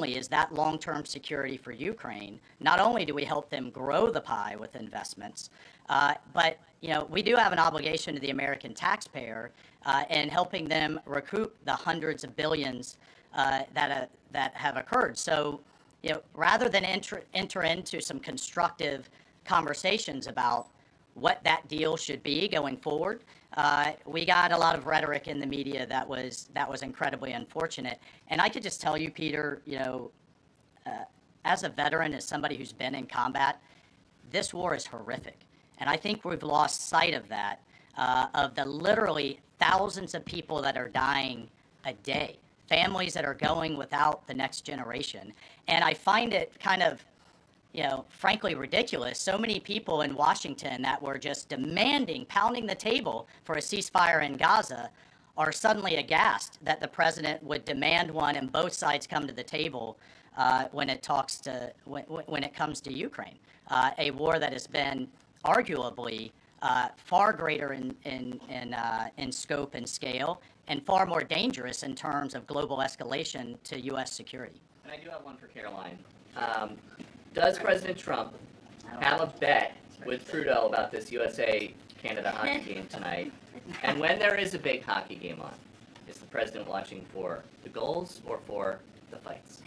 only is that long-term security for Ukraine, not only do we help them grow the pie with investments, but we do have an obligation to the American taxpayer in helping them recoup the hundreds of billions that have occurred. So, rather than enter into some constructive conversations about what that deal should be going forward, we got a lot of rhetoric in the media that was incredibly unfortunate. And I could just tell you, Peter, as a veteran, as somebody who's been in combat, this war is horrific. And I think we've lost sight of that, of the literally thousands of people that are dying a day, families that are going without the next generation. And I find it kind of, frankly ridiculous. So many people in Washington that were just demanding, pounding the table for a ceasefire in Gaza are suddenly aghast that the president would demand one and both sides come to the table when it comes to Ukraine, a war that has been arguably far greater in scope and scale and far more dangerous in terms of global escalation to U.S. security. And I do have one for Karoline. Does President Trump have a bet with Trudeau about this USA-Canada hockey game tonight? And when there is a big hockey game on, is the president watching for the goals or for the fights?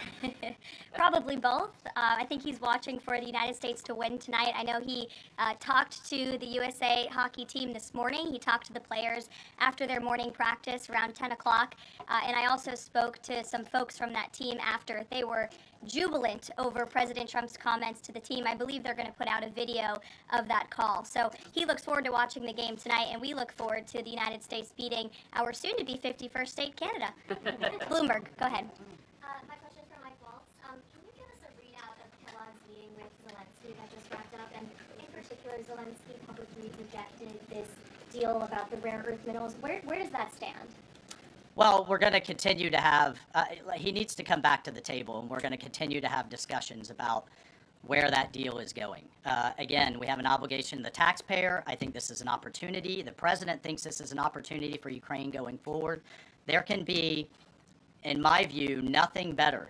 Probably both. I think he's watching for the United States to win tonight. I know he talked to the USA hockey team this morning. He talked to the players after their morning practice around 10 o'clock. And I also spoke to some folks from that team after. They were jubilant over President Trump's comments to the team. I believe they're going to put out a video of that call. So he looks forward to watching the game tonight, and we look forward to the United States beating our soon-to-be 51st state, Canada. Bloomberg, go ahead. My question is for Mike Waltz. Can you give us a readout of Kellogg's meeting with Zelensky that just wrapped up? And in particular, Zelensky publicly rejected this deal about the rare earth minerals. Where does that stand? Well, we're going to continue to have, he needs to come back to the table, and we're going to continue to have discussions about where that deal is going. Again, we have an obligation to the taxpayer. I think this is an opportunity. The president thinks this is an opportunity for Ukraine going forward. There can be, in my view, nothing better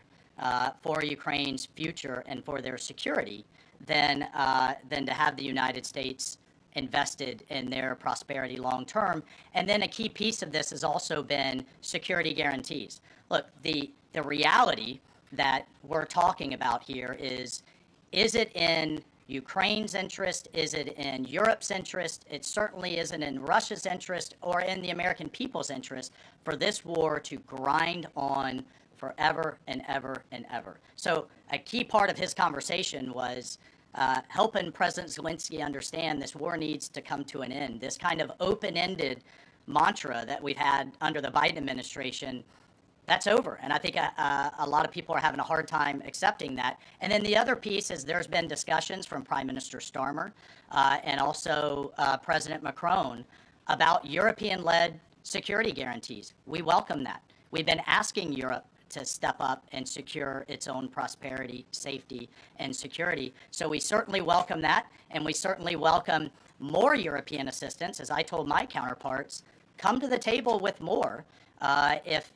for Ukraine's future and for their security than to have the United States invested in their prosperity long term. And then a key piece of this has also been security guarantees. Look, the reality that we're talking about here is it in Ukraine's interest? Is it in Europe's interest? It certainly isn't in Russia's interest or in the American people's interest for this war to grind on forever and ever and ever. So a key part of his conversation was helping President Zelensky understand this war needs to come to an end. This kind of open-ended mantra that we've had under the Biden administration, that's over. And I think a lot of people are having a hard time accepting that. And then the other piece is there's been discussions from Prime Minister Starmer and also President Macron about European-led security guarantees. We welcome that. We've been asking Europe to step up and secure its own prosperity, safety, and security. So we certainly welcome that, and we certainly welcome more European assistance. As I told my counterparts, come to the table with more if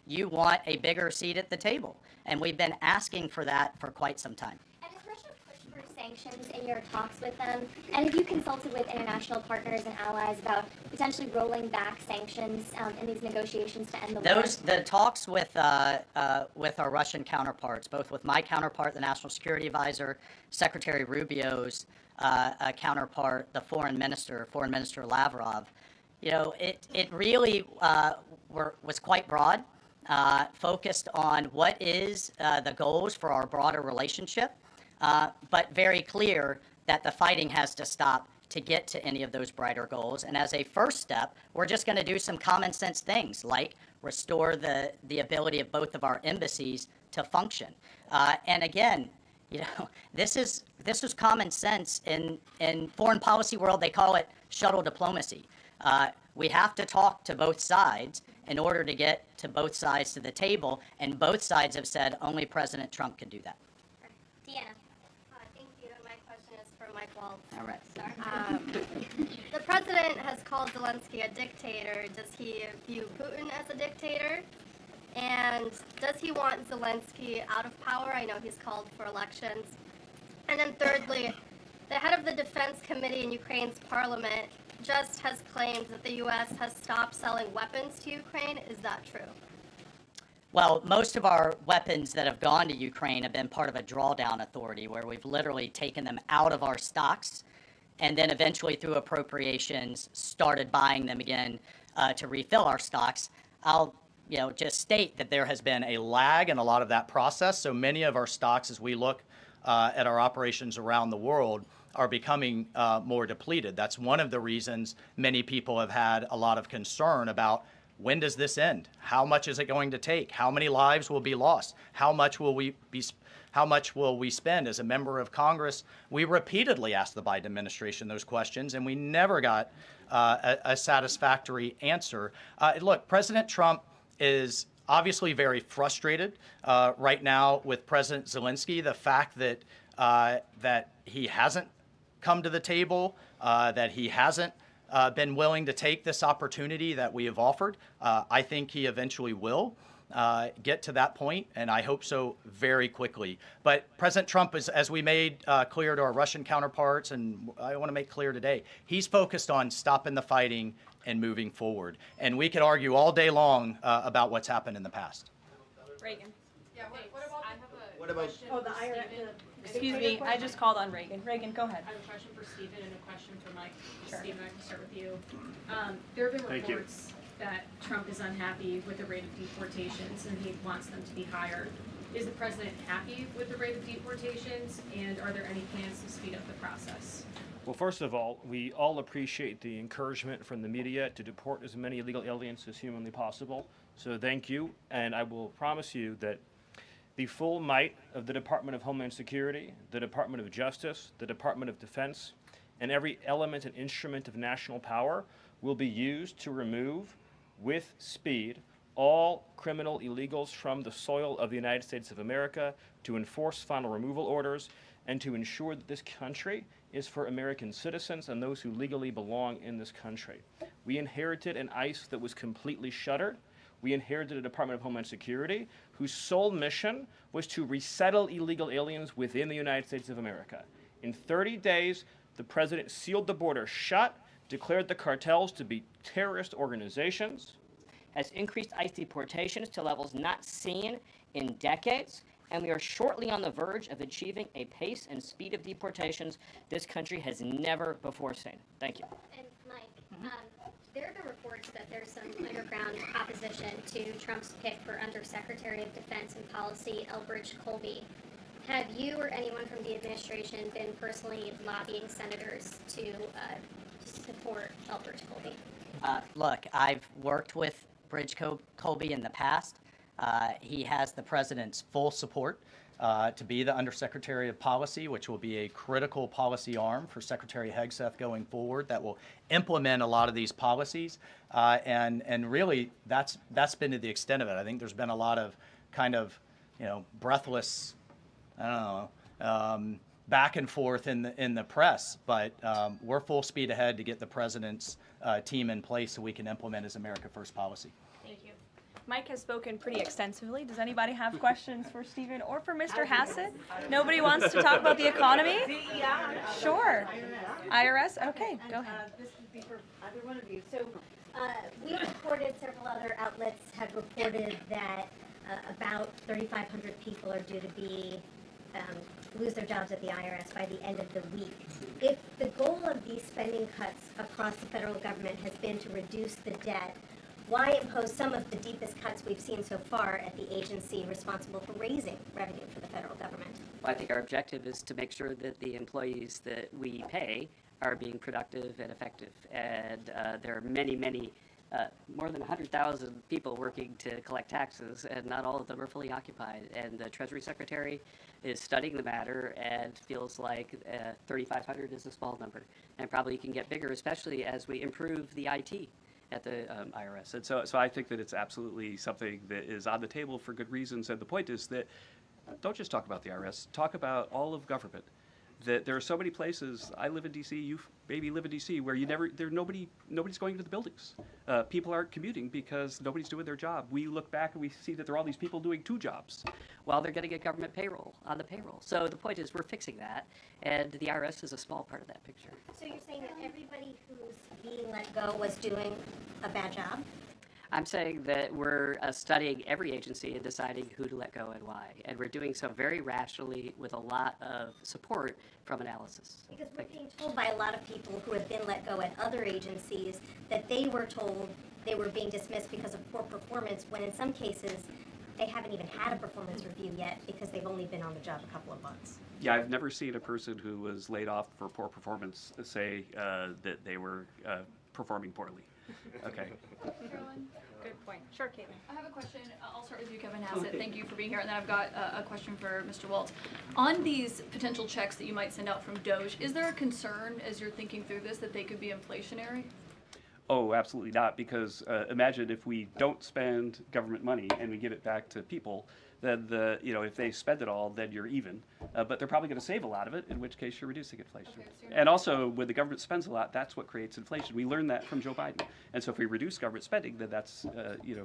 you want a bigger seat at the table. And we've been asking for that for quite some time. And has Russia pushed for sanctions in your talks with them? And have you consulted with international partners and allies about potentially rolling back sanctions in these negotiations to end the war? The talks with our Russian counterparts, both with my counterpart, the National Security Advisor, Secretary Rubio's counterpart, the Foreign Minister Lavrov, it really was quite broad, focused on what is the goals for our broader relationship, but very clear that the fighting has to stop to get to any of those brighter goals. And as a first step, we're just going to do some common sense things like restore the ability of both of our embassies to function. And again, this is common sense in foreign policy world. They call it shuttle diplomacy. We have to talk to both sides in order to get to both sides to the table, and both sides have said only President Trump can do that. Deanna. Thank you. My question is for Mike Waltz. All right. The president has called Zelensky a dictator. Does he view Putin as a dictator? And does he want Zelensky out of power? I know he's called for elections. And then thirdly, the head of the Defense Committee in Ukraine's parliament just has claimed that the U.S. has stopped selling weapons to Ukraine. Is that true? Well, most of our weapons that have gone to Ukraine have been part of a drawdown authority where we've literally taken them out of our stocks and then eventually through appropriations started buying them again to refill our stocks. I'll just state that there has been a lag in a lot of that process. So many of our stocks, as we look at our operations around the world, are becoming more depleted. That's one of the reasons many people have had a lot of concern about when does this end? How much is it going to take? How many lives will be lost? How much will we spend? As a member of Congress, we repeatedly asked the Biden administration those questions, and we never got a satisfactory answer. Look, President Trump is obviously very frustrated right now with President Zelensky. The fact that he hasn't come to the table, that he hasn't been willing to take this opportunity that we have offered. I think he eventually will get to that point, and I hope so very quickly. But President Trump, as we made clear to our Russian counterparts, and I want to make clear today, he's focused on stopping the fighting and moving forward. And we could argue all day long about what's happened in the past. Reagan. Yeah, what about, I have a what about, question Oh, the for IRS. Stephen. Excuse me, I just called on Reagan. Reagan, go ahead. I have a question for Stephen and a question for Mike. Sure. Stephen, I can start with you. There have been Thank you. reports that Trump is unhappy with the rate of deportations and he wants them to be higher. Is the president happy with the rate of deportations, and are there any plans to speed up the process? Well, first of all, we all appreciate the encouragement from the media to deport as many illegal aliens as humanly possible. So thank you, and I will promise you that the full might of the Department of Homeland Security, the Department of Justice, the Department of Defense, and every element and instrument of national power will be used to remove, with speed, all criminal illegals from the soil of the United States of America, to enforce final removal orders, and to ensure that this country is for American citizens and those who legally belong in this country. We inherited an ICE that was completely shuttered. We inherited a Department of Homeland Security whose sole mission was to resettle illegal aliens within the United States of America. In 30 days, the president sealed the border shut, declared the cartels to be terrorist organizations, has increased ICE deportations to levels not seen in decades, and we are shortly on the verge of achieving a pace and speed of deportations this country has never before seen. Thank you. And Mike, there have been reports that there's some underground opposition to Trump's pick for Undersecretary of Defense and Policy, Elbridge Colby. Have you or anyone from the administration been personally lobbying senators to support Elbridge Colby? Look, I've worked with Colby in the past. He has the president's full support to be the Undersecretary of Policy, which will be a critical policy arm for Secretary Hegseth going forward that will implement a lot of these policies. And really, that's been to the extent of it. I think there's been a lot of kind of, breathless, I don't know, back and forth in the press, but we're full speed ahead to get the president's team in place so we can implement his America First policy. Thank you. Mike has spoken pretty extensively. Does anybody have questions for Stephen or for Mr. Hassett? Nobody wants to talk about the economy? Sure. IRS? Okay, go ahead. This would be for either one of you. So we reported, several other outlets have reported that about 3,500 people are due to be lose their jobs at the IRS by the end of the week. If the goal of these spending cuts across the federal government has been to reduce the debt, why impose some of the deepest cuts we've seen so far at the agency responsible for raising revenue for the federal government? Well, I think our objective is to make sure that the employees that we pay are being productive and effective. And there are many, more than 100,000 people working to collect taxes, and not all of them are fully occupied. And the Treasury Secretary is studying the matter and feels like 3,500 is a small number, and probably can get bigger, especially as we improve the IT at the IRS. And so I think that it's absolutely something that is on the table for good reasons. And the point is that don't just talk about the IRS, talk about all of government. that there are so many places. I live in D.C. You maybe live in D.C. where nobody's going to the buildings. People aren't commuting because nobody's doing their job. We look back and we see that there are all these people doing 2 jobs. While they're getting a government payroll on the payroll. So the point is we're fixing that, and the IRS is a small part of that picture. So you're saying that everybody who's being let go was doing a bad job? I'm saying that we're studying every agency and deciding who to let go and why. And we're doing so very rationally with a lot of support from analysis. Because we're being told by a lot of people who have been let go at other agencies that they were told they were being dismissed because of poor performance, when in some cases they haven't even had a performance review yet because they've only been on the job a couple of months. Yeah, I've never seen a person who was laid off for poor performance say that they were performing poorly. Okay. Karoline? Good point. Sure, Caitlin. I have a question. I'll start with you, Kevin Hassett. Okay. Thank you for being here. And then I've got a question for Mr. Waltz. On these potential checks that you might send out from Doge, is there a concern as you're thinking through this that they could be inflationary? Oh, absolutely not, because imagine if we don't spend government money and we give it back to people, then if they spend it all, then you're even. But they're probably going to save a lot of it, in which case you're reducing inflation. Okay, so and also, when the government spends a lot, that's what creates inflation. We learned that from Joe Biden. And so if we reduce government spending, then that's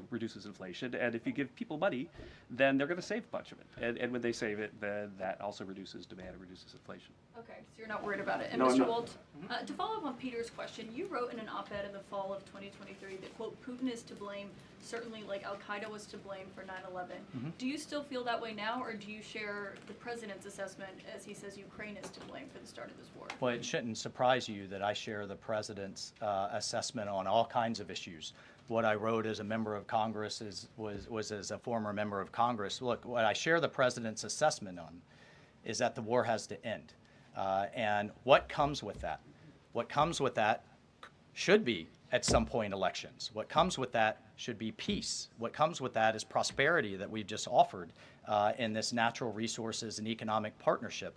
reduces inflation. And if you give people money, then they're going to save a bunch of it. And when they save it, then that also reduces demand and reduces inflation. Okay, so you're not worried about it. And No, Mr. Waltz, to follow up on Peter's question, you wrote in an op-ed in the fall of 2023 that, quote, Putin is to blame, certainly like Al-Qaeda was to blame for 9/11. Do you still feel that way now, or do you share the president's assessment as he says Ukraine is to blame for the start of this war? Well, it shouldn't surprise you that I share the president's assessment on all kinds of issues. What I wrote as a member of Congress was as a former member of Congress. Look, what I share the president's assessment on is that the war has to end. And what comes with that? What comes with that should be, at some point, elections. What comes with that should be peace. What comes with that is prosperity that we've just offered in this natural resources and economic partnership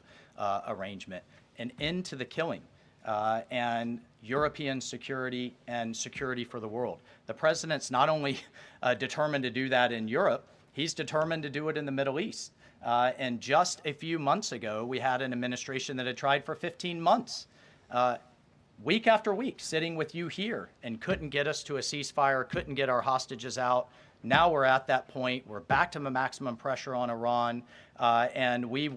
arrangement, an end to the killing, and European security and security for the world. The president's not only determined to do that in Europe, he's determined to do it in the Middle East. And just a few months ago, we had an administration that had tried for 15 months, week after week, sitting with you here and couldn't get us to a ceasefire, couldn't get our hostages out. Now we're at that point. We're back to maximum pressure on Iran, and we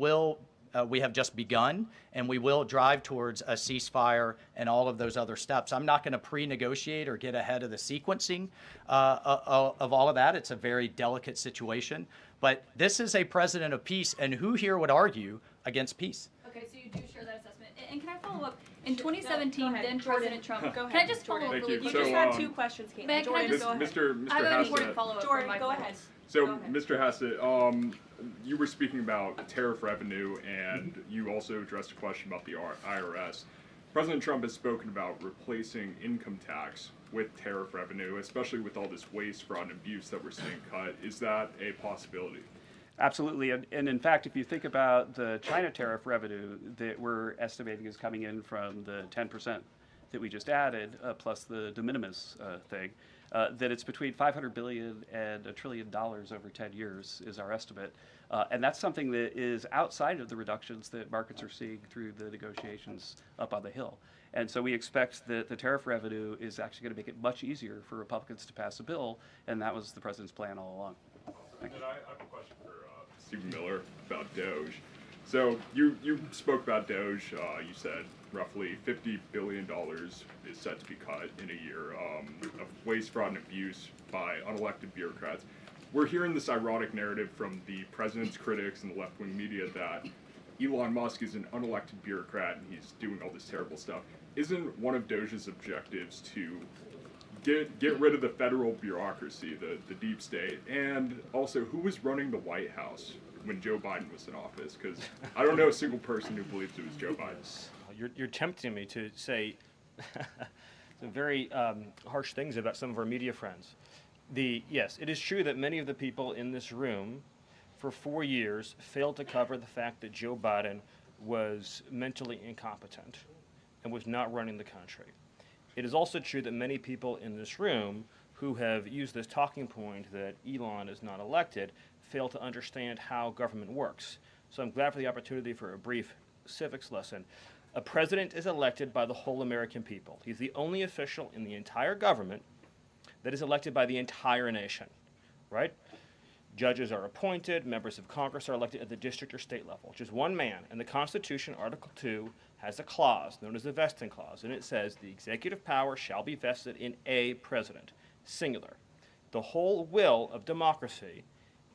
have just begun, and we will drive towards a ceasefire and all of those other steps. I'm not going to pre-negotiate or get ahead of the sequencing of all of that. It's a very delicate situation. But this is a president of peace, and who here would argue against peace? Okay, so you do share that assessment. And can I follow up? In 2017, then President Trump. Go ahead. Can I just follow up really You quickly? just had 2 questions, Caitlin. Jordan, go ahead. I have an important follow-up. Jordan, from go Mike ahead. So, Go ahead. Mr. Hassett, you were speaking about tariff revenue, and you also addressed a question about the IRS. President Trump has spoken about replacing income tax with tariff revenue, especially with all this waste, fraud, and abuse that we're seeing cut. Is that a possibility? Absolutely, and in fact, if you think about the China tariff revenue that we're estimating is coming in from the 10% that we just added, plus the de minimis thing, that it's between $500 billion and $1 trillion over 10 years is our estimate. And that's something that is outside of the reductions that markets are seeing through the negotiations up on the Hill. And so we expect that the tariff revenue is actually going to make it much easier for Republicans to pass a bill, and that was the president's plan all along. And then I have a question for Stephen Miller about Doge. So you spoke about Doge. You said roughly $50 billion is set to be cut in a year of waste, fraud, and abuse by unelected bureaucrats. We're hearing this ironic narrative from the president's critics and the left-wing media that Elon Musk is an unelected bureaucrat and he's doing all this terrible stuff. Isn't one of Doge's objectives to get rid of the federal bureaucracy, the deep state, and also who was running the White House when Joe Biden was in office? Because I don't know a single person who believes it was Joe Biden. You're tempting me to say some very harsh things about some of our media friends. Yes, it is true that many of the people in this room for 4 years failed to cover the fact that Joe Biden was mentally incompetent and was not running the country. It is also true that many people in this room who have used this talking point that Elon is not elected fail to understand how government works. So I'm glad for the opportunity for a brief civics lesson. A president is elected by the whole American people. He's the only official in the entire government that is elected by the entire nation, right? Judges are appointed, members of Congress are elected at the district or state level, just one man. And the Constitution, Article 2, has a clause known as the vesting clause, and it says the executive power shall be vested in a president, singular. The whole will of democracy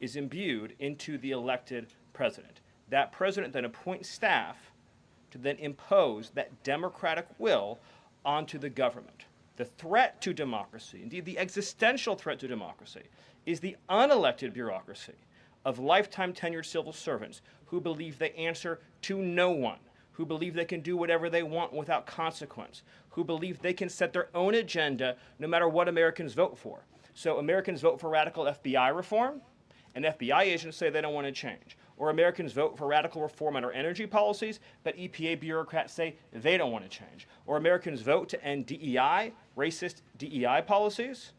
is imbued into the elected president. That president then appoints staff to then impose that democratic will onto the government. The threat to democracy, indeed the existential threat to democracy, is the unelected bureaucracy of lifetime tenured civil servants who believe they answer to no one, who believe they can do whatever they want without consequence, who believe they can set their own agenda no matter what Americans vote for. So Americans vote for radical FBI reform, and FBI agents say they don't want to change. Or Americans vote for radical reform on our energy policies, but EPA bureaucrats say they don't want to change. Or Americans vote to end DEI, racist DEI policies,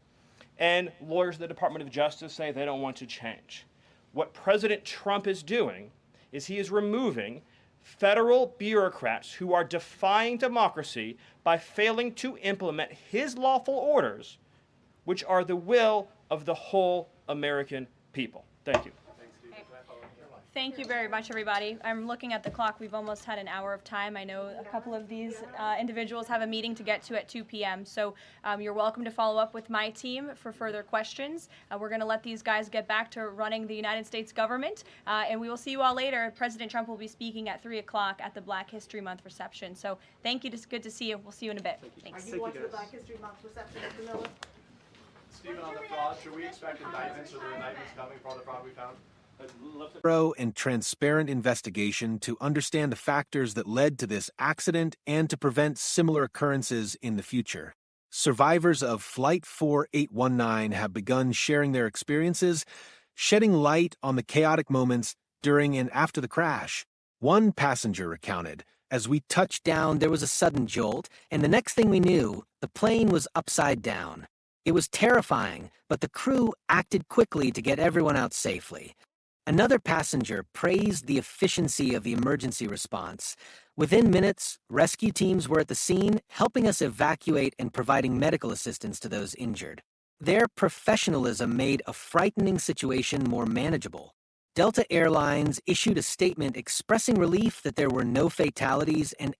and lawyers at the Department of Justice say they don't want to change. What President Trump is doing is he is removing federal bureaucrats who are defying democracy by failing to implement his lawful orders, which are the will of the whole American people. Thank you. Thank you very much, everybody. I'm looking at the clock. We've almost had an hour of time. I know a couple of these individuals have a meeting to get to at 2 p.m., so you're welcome to follow up with my team for further questions. We're going to let these guys get back to running the United States government, and we will see you all later. President Trump will be speaking at 3 o'clock at the Black History Month reception. So thank you. It's good to see you. We'll see you in a bit. Thanks. Are you watching the Black History Month reception, Mr. Miller? Stephen, on the fraud, should we expect indictments, or the indictments coming for all the fraud we found? Thorough and transparent investigation to understand the factors that led to this accident and to prevent similar occurrences in the future. Survivors of Flight 4819 have begun sharing their experiences, shedding light on the chaotic moments during and after the crash. One passenger recounted, "As we touched down, there was a sudden jolt, and the next thing we knew, the plane was upside down. It was terrifying, but the crew acted quickly to get everyone out safely." Another passenger praised the efficiency of the emergency response. Within minutes, rescue teams were at the scene, helping us evacuate and providing medical assistance to those injured. Their professionalism made a frightening situation more manageable. Delta Airlines issued a statement expressing relief that there were no fatalities and